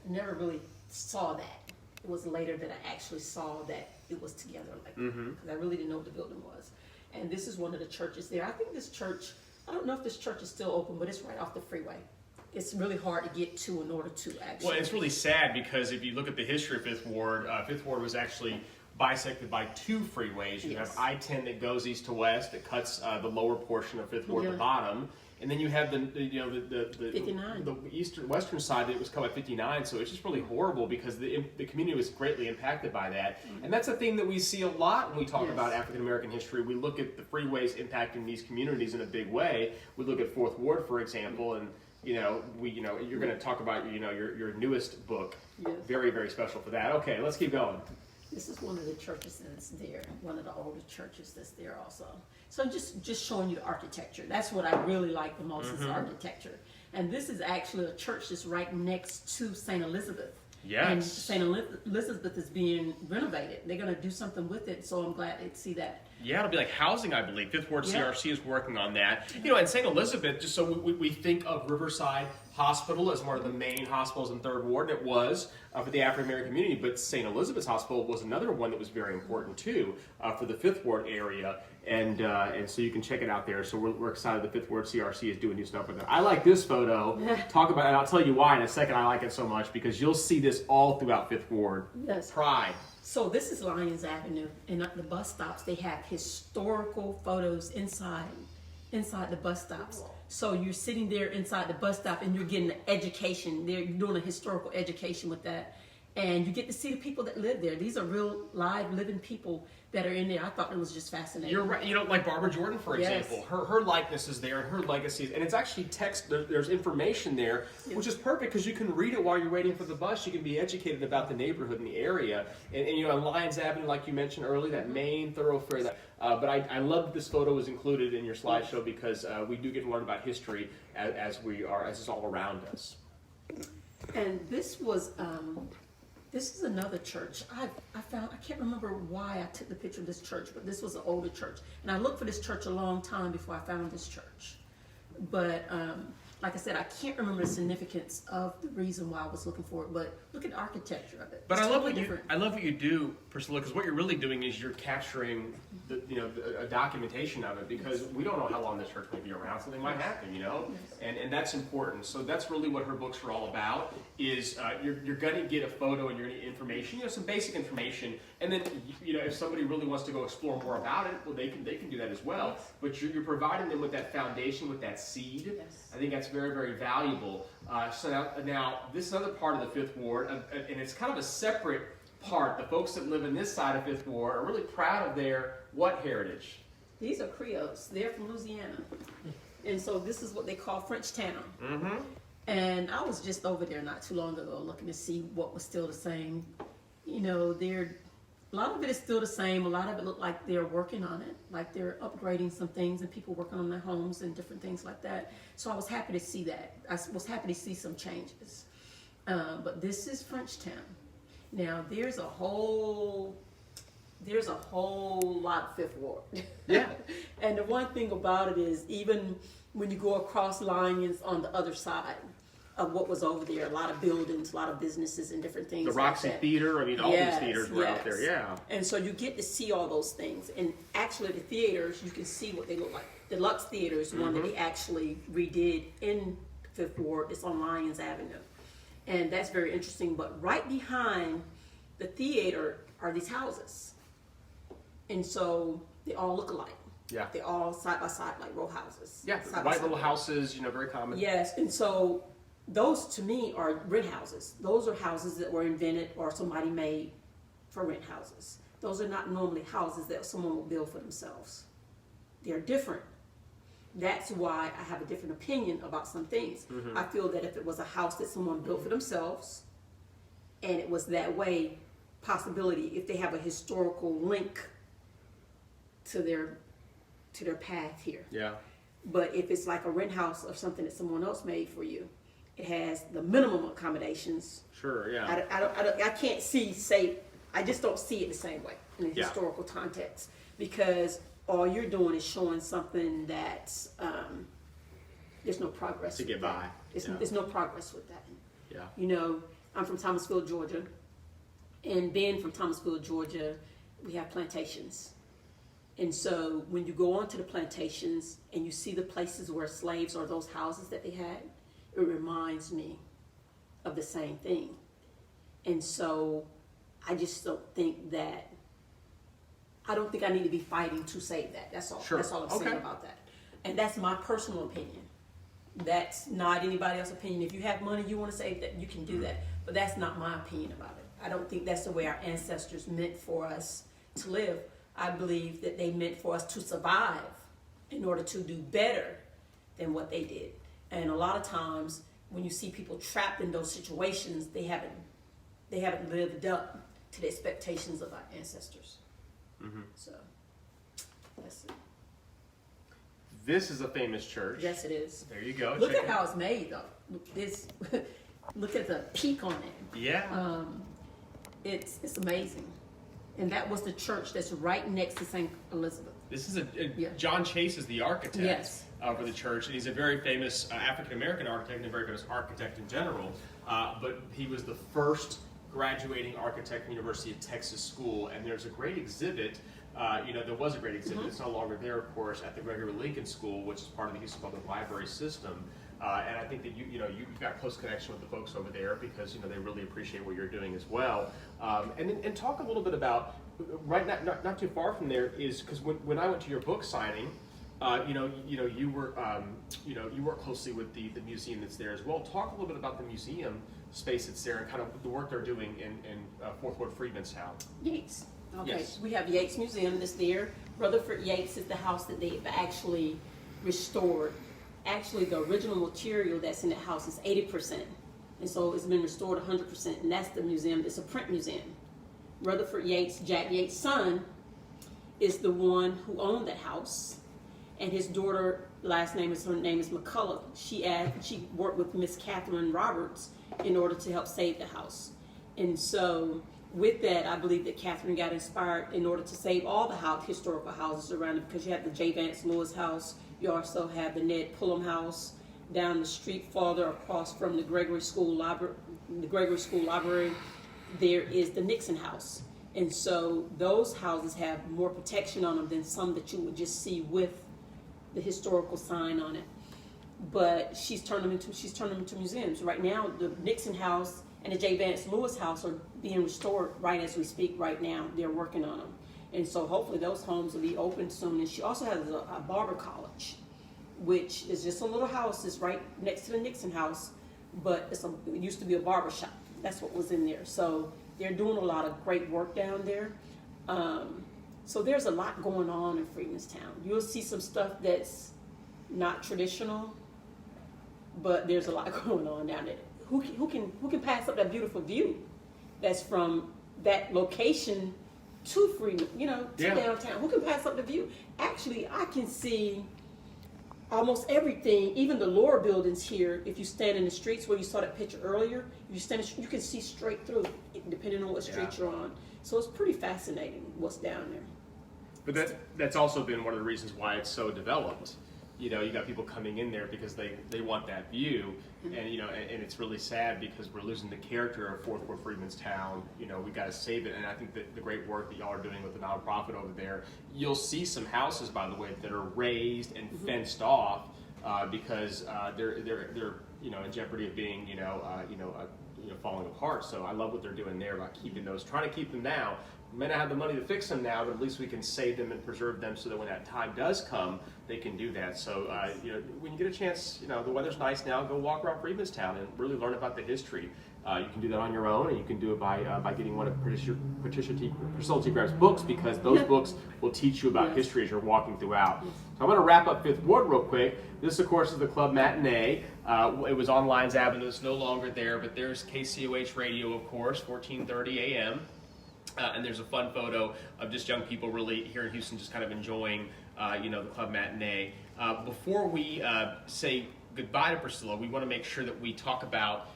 really saw that. It was later that I actually saw that it was together like that, because I really didn't know what the building was. And this is one of the churches there. I think this church, I don't know if this church is still open, but it's right off the freeway. It's really hard to get to in order to actually. Well, it's really sad because if you look at the history of Fifth Ward was actually bisected by two freeways. You have I-10 that goes east to west that cuts the lower portion of Fifth Ward, the bottom, and then you have the 59. The western side that was cut by 59. So it's just really horrible because the community was greatly impacted by that, and that's a thing that we see a lot when we talk about African American history. We look at the freeways impacting these communities in a big way. We look at Fourth Ward, for example, and you're going to talk about your newest book. Yes. Very, very special for that. Okay, let's keep going. This is one of the churches that's there, one of the older churches that's there also. So I'm just showing you the architecture. That's what I really like the most is architecture. And this is actually a church that's right next to St. Elizabeth. Yes. And St. Elizabeth is being renovated. They're going to do something with it, so I'm glad to see that. Yeah, it'll be like housing, I believe. Fifth Ward CRC is working on that. And St. Elizabeth, just so we think of Riverside Hospital as one of the main hospitals in Third Ward, and it was for the African American community, but St. Elizabeth's Hospital was another one that was very important too for the Fifth Ward area, and so you can check it out there. So we're excited the Fifth Ward CRC is doing new stuff with it. I like this photo. Talk about it, and I'll tell you why in a second. I like it so much because you'll see this all throughout Fifth Ward. Yes. Pride. So this is Lyons Avenue, and at the bus stops, they have historical photos inside the bus stops. So you're sitting there inside the bus stop, and you're getting an education. You're doing a historical education with that, and you get to see the people that live there. These are real, live, living people that are in there. I thought it was just fascinating. You're right. Like Barbara Jordan, for example. Her likeness is there, and her legacy is, and it's actually text. There's information there, which is perfect because you can read it while you're waiting for the bus. You can be educated about the neighborhood and the area. And on Lyons Avenue, like you mentioned earlier, that main thoroughfare. But I love that this photo was included in your slideshow because we do get to learn about history as it's all around us. And this was. This is another church. I can't remember why I took the picture of this church, but this was an older church. And I looked for this church a long time before I found this church. But like I said, I can't remember the significance of the reason why I was looking for it, but look at the architecture of it. But It's I love totally what different. I love what you do, Priscilla, because what you're really doing is you're capturing a documentation of it, because we don't know how long this church may be around. Something might happen, and that's important. So that's really what her books are all about. Is you're going to get a photo and you're going to get information, some basic information, and then if somebody really wants to go explore more about it, well, they can do that as well. But you're providing them with that foundation, with that seed. Yes. I think that's very, very valuable. So now this is another part of the Fifth Ward, and it's kind of a separate part. The folks that live in this side of Fifth Ward are really proud of their what heritage? These are Creoles. They're from Louisiana. And so this is what they call French Town. Mm-hmm. And I was just over there not too long ago looking to see what was still the same. A lot of it is still the same. A lot of it looked like they're working on it, like they're upgrading some things and people working on their homes and different things like that. So I was happy to see that. I was happy to see some changes. But this is Frenchtown. Now there's a whole lot of Fifth Ward. Yeah. And the one thing about it is, even when you go across lines on the other side of what was over there, a lot of buildings, a lot of businesses and different things. The Roxy like that. Theater, all Yes, these theaters were out there, yes. yeah. And so you get to see all those things. And actually the theaters, you can see what they look like. The Lux Theater is one that they actually redid in Fifth Ward. It's on Lyons Avenue. And that's very interesting. But right behind the theater are these houses. And so they all look alike. Yeah. They're all side by side, like row houses. Yeah, Side by white side. little houses, very common. Yes, and so those to me are rent houses. Those are houses that were invented or somebody made for rent houses. Those are not normally houses that someone will build for themselves. They're different. That's why I have a different opinion about some things. I feel that if it was a house that someone built for themselves, and it was that way, possibility, if they have a historical link to their path here. Yeah. But if it's like a rent house or something that someone else made for you, it has the minimum accommodations. Sure, yeah. I can't I just don't see it the same way in a historical context, because all you're doing is showing something that there's no progress To with get that. by. There's no progress with that. Yeah. I'm from Thomasville, Georgia, and being from Thomasville, Georgia, we have plantations. And so when you go onto the plantations and you see the places where slaves or those houses that they had, it reminds me of the same thing. And so I just don't think I need to be fighting to save that. That's all. Sure. That's all I'm saying about that. And that's my personal opinion. That's not anybody else's opinion. If you have money, you want to save that, you can do that. But that's not my opinion about it. I don't think that's the way our ancestors meant for us to live. I believe that they meant for us to survive in order to do better than what they did. And a lot of times when you see people trapped in those situations, they haven't lived up to the expectations of our ancestors. So that's it. This is a famous church. Yes, it is. There you go. Look Check at how it's made, though. Look at the peak on it. Yeah. It's amazing. And that was the church that's right next to St. Elizabeth. This is Yeah. John Chase is the architect Yes. For the church, and he's a very famous African-American architect and a very famous architect in general. But he was the first graduating architect from the University of Texas School, and there's a great exhibit. There was a great exhibit. It's no longer there, of course, at the Gregory Lincoln School, which is part of the Houston Public Library system. And I think that you've got close connection with the folks over there, because they really appreciate what you're doing as well. And talk a little bit about not too far from there is, because when I went to your book signing, you work closely with the museum that's there as well. Talk a little bit about the museum space that's there and kind of the work they're doing in Fourth Ward Freedmanstown. Yates. Okay. Yes. We have Yates Museum that's there. Rutherford Yates is the house that they've actually restored. Actually, the original material that's in the house is 80%. And so it's been restored 100%. And that's the museum. It's a print museum. Rutherford Yates, Jack Yates' son, is the one who owned that house. And his daughter, her name is McCullough. She worked with Miss Catherine Roberts in order to help save the house. And so with that, I believe that Catherine got inspired in order to save all the historical houses around it, because you have the J. Vance Lewis house. You also have the Ned Pullum house. down the street farther across from the Gregory School Library, there is the Nixon House. And so those houses have more protection on them than some that you would just see with the historical sign on it. But she's turned them into museums. Right now, the Nixon House and the J. Vance Lewis House are being restored right as we speak right now. They're working on them. And so hopefully those homes will be open soon. And she also has a barber college, which is just a little house. It's right next to the Nixon House, but it used to be a barber shop. That's what was in there. So they're doing a lot of great work down there. So there's a lot going on in Freemanstown. You'll see some stuff that's not traditional, but there's a lot going on down there. Who can pass up that beautiful view that's from that location to Freeman, to downtown? Who can pass up the view? Actually, I can see almost everything, even the lower buildings here. If you stand in the streets where you saw that picture earlier, you can see straight through, depending on what street you're on. So it's pretty fascinating what's down there. But that's also been one of the reasons why it's so developed. You got people coming in there because they want that view, and and it's really sad because we're losing the character of Fourth Ward Freemanstown. We got to save it, and I think that the great work that y'all are doing with the nonprofit over there, you'll see some houses, by the way, that are raised and fenced off because they're in jeopardy of being falling apart. So I love what they're doing there about keeping those, trying to keep them now. We may not have the money to fix them now, but at least we can save them and preserve them so that when that time does come, they can do that. So, when you get a chance, the weather's nice now, go walk around Freemanstown and really learn about the history. You can do that on your own, and you can do it by getting one of Priscilla T Graham's books, because those books will teach you about history as you're walking throughout. So I'm going to wrap up Fifth Ward real quick. This, of course, is the Club Matinee. It was on Lyons Avenue. It's no longer there, but there's KCOH Radio, of course, 1430 a.m. And there's a fun photo of just young people really here in Houston just kind of enjoying, the Club Matinee. Before we say goodbye to Priscilla, we want to make sure that we talk about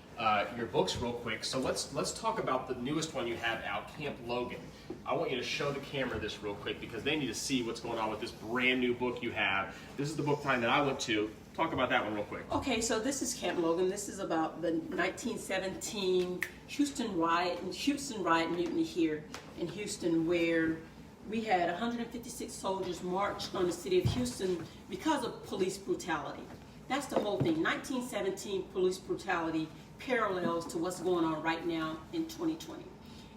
your books real quick. So let's talk about the newest one you have out, Camp Logan. I want you to show the camera this real quick because they need to see what's going on with this brand new book you have. This is the book time that I went to. Talk about that one real quick. Okay, so this is Camp Logan. This is about the 1917 Houston riot mutiny here in Houston, where we had 156 soldiers march on the city of Houston because of police brutality. That's the whole thing. 1917 police brutality parallels to what's going on right now in 2020.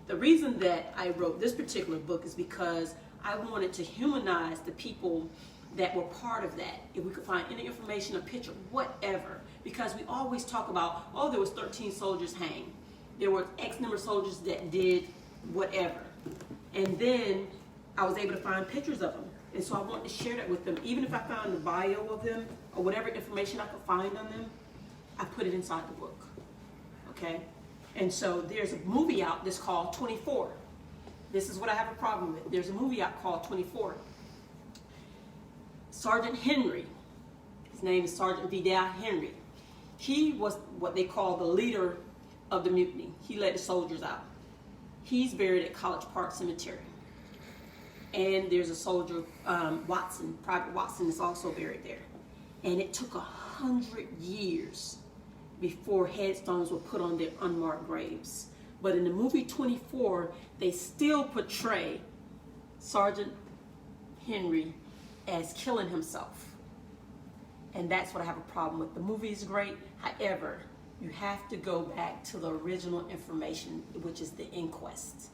The reason that I wrote this particular book is because I wanted to humanize the people that were part of that. If we could find any information, a picture, whatever. Because we always talk about, there was 13 soldiers hanged. There were X number of soldiers that did whatever. And then I was able to find pictures of them. And so I wanted to share that with them. Even if I found the bio of them or whatever information I could find on them, I put it inside the book. Okay? And so there's a movie out that's called 24. This is what I have a problem with. There's a movie out called 24. Sergeant Henry, his name is Sergeant Vidal Henry. He was what they call the leader of the mutiny. He led the soldiers out. He's buried at College Park Cemetery. And there's a soldier, Watson, Private Watson is also buried there. And it took 100 years before headstones were put on their unmarked graves. But in the movie 24, they still portray Sergeant Henry as killing himself. And that's what I have a problem with. The movie is great. However, you have to go back to the original information, which is the inquest.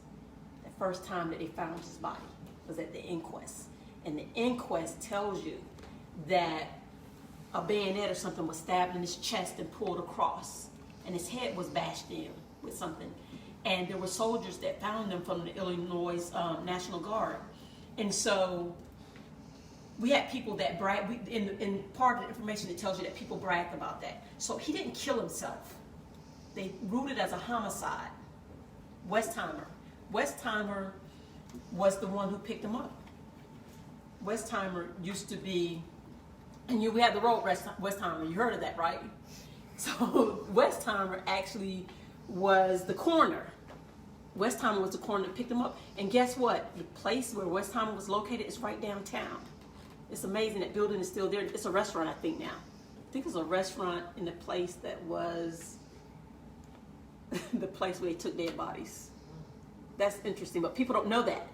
The first time that they found his body was at the inquest. And the inquest tells you that a bayonet or something was stabbed in his chest and pulled across. And his head was bashed in with something. And there were soldiers that found him from the Illinois National Guard. And so we had people that bragged, in part of the information it tells you that people bragged about that. So he didn't kill himself. They ruled it as a homicide. Westheimer was the one who picked him up. Westheimer used to be, and we had the road Westheimer, you heard of that, right? So Westheimer actually was the coroner. Westheimer was the coroner that picked him up. And guess what? The place where Westheimer was located is right downtown. It's amazing that building is still there. It's a restaurant, I think, now. think it was a restaurant in the place that was the place where they took dead bodies. That's interesting, but people don't know that.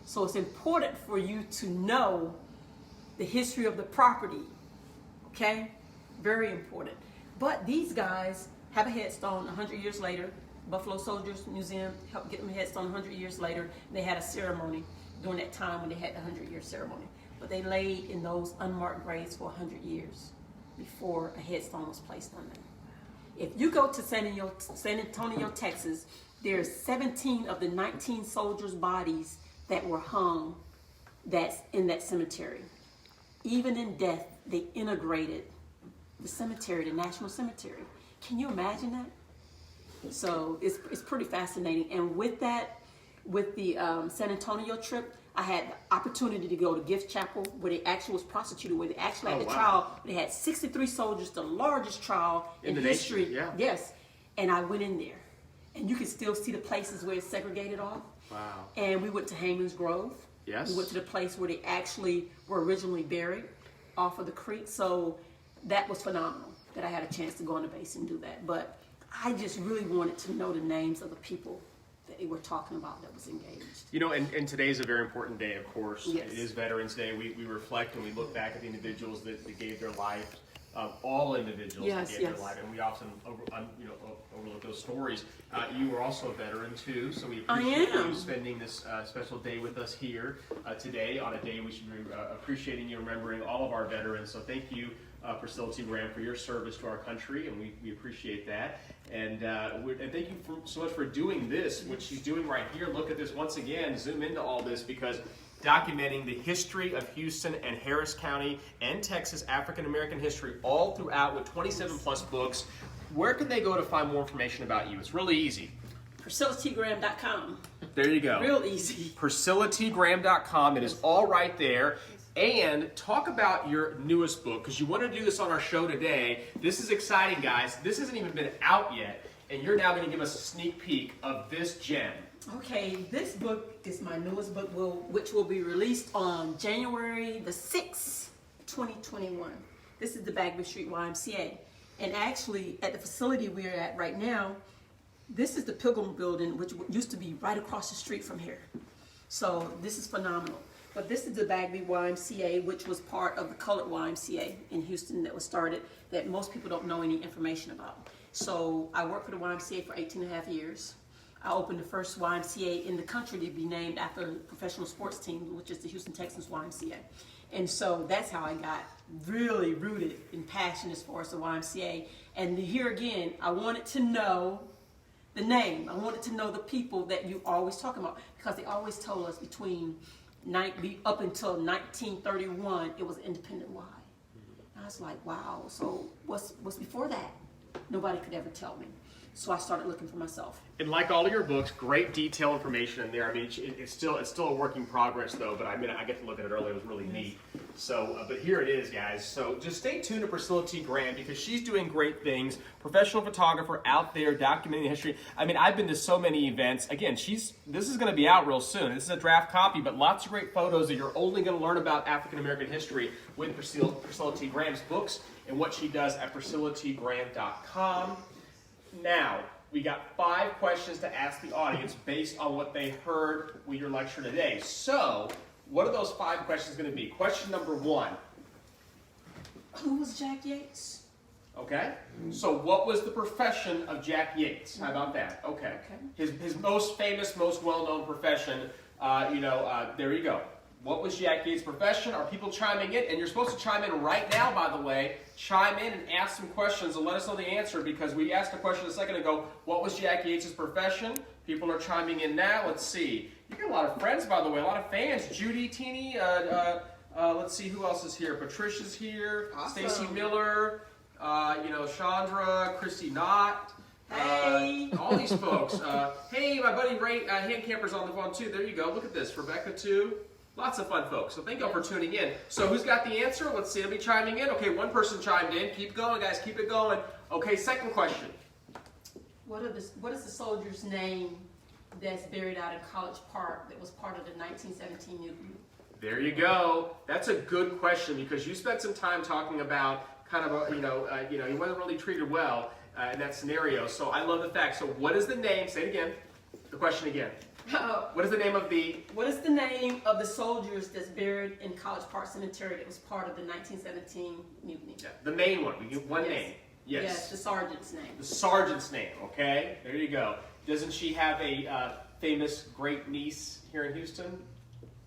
So it's important for you to know the history of the property, okay? Very important. But these guys have a headstone 100 years later. Buffalo Soldiers Museum helped get them a headstone 100 years later. They had a ceremony during that time when they had the 100-year ceremony. But they laid in those unmarked graves for 100 years before a headstone was placed on them. If you go to San Antonio, Texas, there's 17 of the 19 soldiers' bodies that were hung that's in that cemetery. Even in death, they integrated the cemetery, the National Cemetery. Can you imagine that? So it's pretty fascinating. And with that, with the San Antonio trip, I had the opportunity to go to Gift Chapel, where they actually was prosecuted, where they actually had the trial. They had 63 soldiers, the largest trial in history. Nation, yeah. Yes. And I went in there. And you can still see the places where it's segregated off. Wow. And we went to Haman's Grove. Yes. We went to the place where they actually were originally buried off of the creek. So that was phenomenal that I had a chance to go on the base and do that. But I just really wanted to know the names of the people that they were talking about that was engaged. You know, and today is a very important day, of course. Yes. It is Veterans Day. We reflect and we look back at the individuals that gave their life, all individuals that gave their life, and we often overlook those stories. You were also a veteran too, so we appreciate you spending this special day with us here today on a day we should be appreciating you, remembering all of our veterans. So thank you, Priscilla T Graham, for your service to our country, and we appreciate that. And thank you so much for doing this, which she's doing right here. Look at this once again, zoom into all this, because documenting the history of Houston and Harris County and Texas African American history all throughout with 27 plus books. Where can they go to find more information about you? It's really easy. PriscillaTGraham.com. There you go. Real easy. PriscillaTGraham.com. It is all right there. And talk about your newest book, because you want to do this on our show today. This is exciting, guys. This hasn't even been out yet, and you're now going to give us a sneak peek of this gem. Okay, this book is my newest book, which will be released on January the 6th, 2021. This is the Bagby Street YMCA. And actually, at the facility we're at right now, this is the Pilgrim Building, which used to be right across the street from here. So this is phenomenal. But this is the Bagby YMCA, which was part of the Colored YMCA in Houston that was started, that most people don't know any information about. So I worked for the YMCA for 18 and a half years. I opened the first YMCA in the country to be named after a professional sports team, which is the Houston Texans YMCA. And so that's how I got really rooted in passion as far as the YMCA. And here again, I wanted to know the name. I wanted to know the people that you always talk about, because they always told us up until 1931, it was independent Y. And I was like, wow, so what's before that? Nobody could ever tell me. So I started looking for myself. And like all of your books, great detailed information in there. I mean, it's still a work in progress though, but I get to look at it earlier. It was really neat. So, but here it is, guys. So just stay tuned to Priscilla T Graham, because she's doing great things. Professional photographer out there documenting history. I mean, I've been to so many events. Again, this is going to be out real soon. This is a draft copy, but lots of great photos that you're only going to learn about African American history with Priscilla T Graham's books and what she does at PriscillaTGraham.com. Now, we got 5 questions to ask the audience based on what they heard with your lecture today. So, what are those 5 questions going to be? Question number 1. Who was Jack Yates? Okay. So, what was the profession of Jack Yates? How about that? Okay. His most famous, most well-known profession, there you go. What was Jack Yates' profession? Are people chiming in? And you're supposed to chime in right now, by the way. Chime in and ask some questions and let us know the answer, because we asked a question a second ago. What was Jack Yates' profession? People are chiming in now. Let's see. You got a lot of friends, by the way, a lot of fans. Judy, Teeny, let's see who else is here. Patricia's here. Awesome. Stacy Miller, Chandra, Christy Knott. Hey. All these folks. Hey, my buddy Ray Hand Camper's on the phone too. There you go. Look at this. Rebecca too. Lots of fun folks. So thank you all for tuning in. So who's got the answer? Let's see. Anybody chiming in? Okay, one person chimed in. Keep going, guys. Keep it going. Okay, second question. What is the soldier's name that's buried out in College Park that was part of the 1917 nuke group? There you go. That's a good question, because you spent some time talking about kind of a, he wasn't really treated well in that scenario. So I love the fact. So what is the name? Say it again. The question again. What is the name of the? What is the name of the soldiers that's buried in College Park Cemetery that was part of the 1917 mutiny? Yeah, the main one. We get one Yes. name. Yes. Yes, the sergeant's name. The sergeant's name. Okay. There you go. Doesn't she have a famous great niece here in Houston?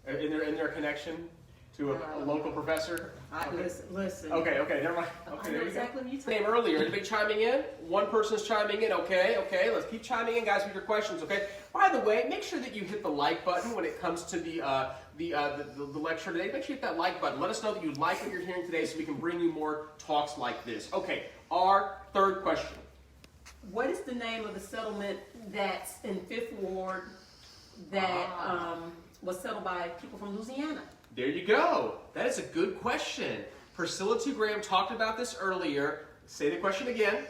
In their connection to a local professor? Okay. Listen. Okay, never mind. Okay, I there know you go. exactly what you're Name earlier. Anybody chiming in? One person's chiming in. Okay. Let's keep chiming in, guys, with your questions. Okay. By the way, make sure that you hit the like button when it comes to the lecture today. Make sure you hit that like button. Let us know that you like what you're hearing today, so we can bring you more talks like this. Okay. Our third question. What is the name of the settlement that's in Fifth Ward that was settled by people from Louisiana? There you go. That is a good question. Priscilla T Graham talked about this earlier. Say the question again.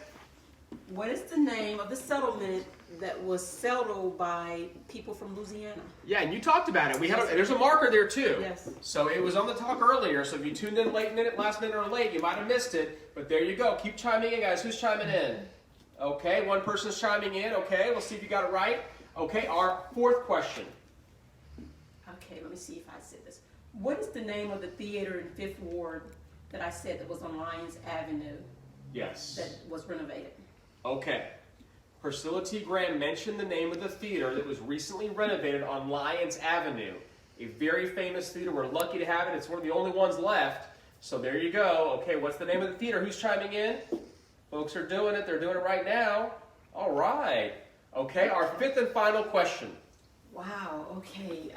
What is the name of the settlement that was settled by people from Louisiana? Yeah, and you talked about it. There's a marker there too. Yes. So it was on the talk earlier. So if you tuned in last minute or late, you might have missed it. But there you go. Keep chiming in, guys. Who's chiming in? Okay, one person's chiming in. Okay, we'll see if you got it right. Okay, our fourth question. Okay, let me see if I said this. What is the name of the theater in Fifth Ward that I said that was on Lyons Avenue Yes. that was renovated? Okay. Priscilla T. Graham mentioned the name of the theater that was recently renovated on Lyons Avenue. A very famous theater. We're lucky to have it. It's one of the only ones left. So there you go. Okay, what's the name of the theater? Who's chiming in? Folks are doing it. They're doing it right now. All right. Okay, our fifth and final question. Wow, okay.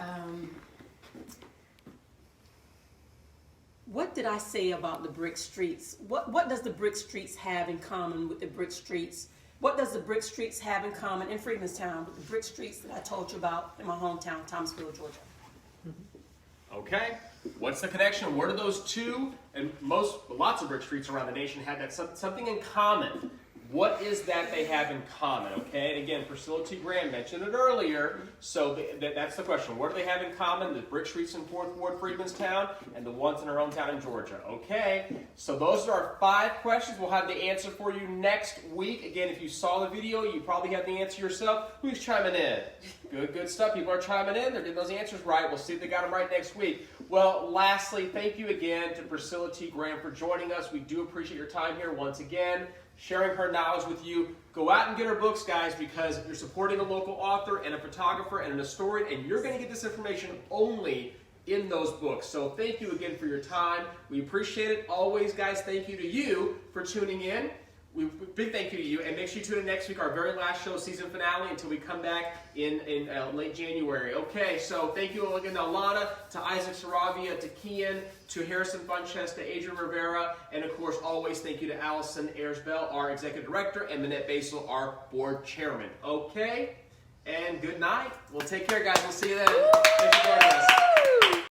What did I say about the brick streets? What does the brick streets have in common with the brick streets? What does the brick streets have in common in Freemanstown with the brick streets that I told you about in my hometown, Thomasville, Georgia? Okay, what's the connection? Where do those two and lots of brick streets around the nation have that something in common? What is that they have in common? Okay, and again, Priscilla T. Graham mentioned it earlier, so that's the question. What do they have in common? The brick streets in 4th Ward, Freemanstown, and the ones in our own town in Georgia. Okay, so those are our 5 questions. We'll have the answer for you next week. Again, if you saw the video, you probably have the answer yourself. Who's chiming in? Good stuff. People are chiming in. They're getting those answers right. We'll see if they got them right next week. Well, lastly, thank you again to Priscilla T. Graham for joining us. We do appreciate your time here once again, sharing her knowledge with you. Go out and get her books, guys, because you're supporting a local author and a photographer and an historian, and you're going to get this information only in those books. So thank you again for your time. We appreciate it. Always, guys, thank you to you for tuning in. Big thank you to you, and make sure you tune in next week, our very last show, season finale, until we come back in late January. Okay, so thank you again to Alana, to Isaac Saravia, to Kian, to Harrison Funches, to Adrian Rivera, and of course, always thank you to Allison Ayers-Bell, our executive director, and Minette Basel, our board chairman. Okay, and good night. We'll take care, guys. We'll see you then. Thanks for joining us.